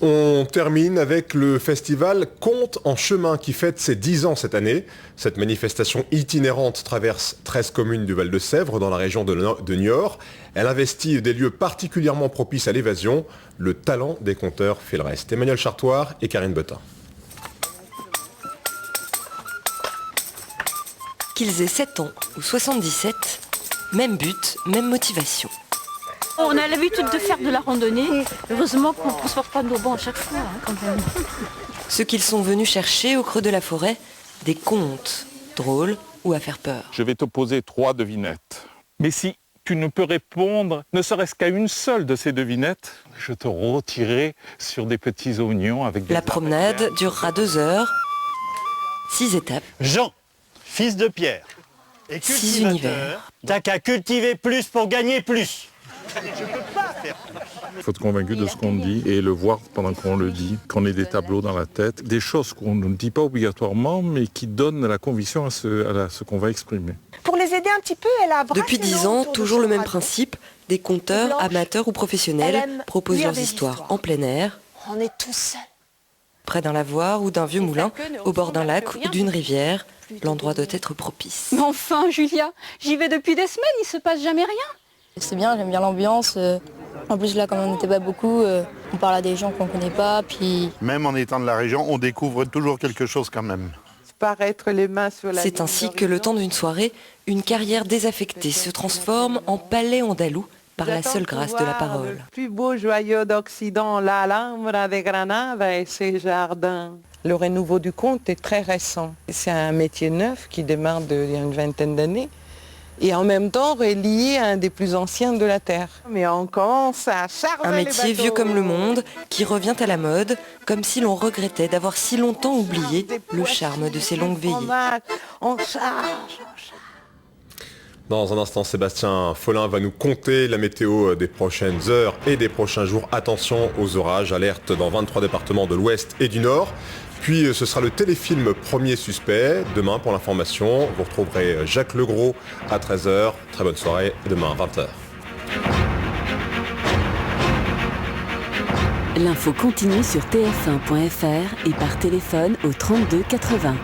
On termine avec le festival Contes en chemin qui fête ses 10 ans cette année. Cette manifestation itinérante traverse 13 communes du Val-de-Sèvres dans la région de Niort. Elle investit des lieux particulièrement propices à l'évasion. Le talent des conteurs fait le reste. Emmanuel Chartoir et Karine Bottin. Qu'ils aient 7 ans ou 77, même but, même motivation. On a l'habitude de faire de la randonnée. Heureusement qu'on ne transporte pas nos bancs à chaque fois, quand même. Ce qu'ils sont venus chercher au creux de la forêt, des contes, drôles ou à faire peur. Je vais te poser 3 devinettes. Mais si tu ne peux répondre ne serait-ce qu'à une seule de ces devinettes, je te rôtirai sur des petits oignons avec des... La promenade durera 2 heures, 6 étapes. Jean, fils de Pierre, et 6 univers. T'as qu'à cultiver plus pour gagner plus. Il faut être convaincu de ce qu'on dit et le voir pendant qu'on le dit, qu'on ait des tableaux dans la tête, des choses qu'on ne dit pas obligatoirement, mais qui donnent la conviction à ce qu'on va exprimer. Pour les aider un petit peu, elle a... Depuis 10 ans, toujours le même principe, des conteurs, amateurs ou professionnels, proposent leurs histoires en plein air, On est tous seuls. près d'un lavoir ou d'un vieux moulin, au bord d'un lac ou d'une rivière. L'endroit doit être propice. Mais enfin, Julia, j'y vais depuis des semaines, il se passe jamais rien. C'est bien, j'aime bien l'ambiance. En plus là, comme on n'était pas beaucoup, on parle à des gens qu'on ne connaît pas. Puis... Même en étant de la région, on découvre toujours quelque chose quand même. C'est ainsi que le temps d'une soirée, une carrière désaffectée se transforme en palais andalou par la seule grâce de la parole. Le plus beau joyau d'Occident, l'Alhambra de Granada et ses jardins. Le renouveau du conte est très récent. C'est un métier neuf qui démarre il y a une vingtaine d'années. Et en même temps relié à un des plus anciens de la Terre. Mais on commence à charger un métier vieux comme le monde, qui revient à la mode, comme si l'on regrettait d'avoir si longtemps oublié le charme de ces longues veillées. On charge. Dans un instant, Sébastien Follin va nous conter la météo des prochaines heures et des prochains jours. Attention aux orages, alerte dans 23 départements de l'Ouest et du Nord. Puis ce sera le téléfilm Premier Suspect. Demain, pour l'information, vous retrouverez Jacques Legros à 13h. Très bonne soirée, demain à 20h. L'info continue sur tf1.fr et par téléphone au 32 80.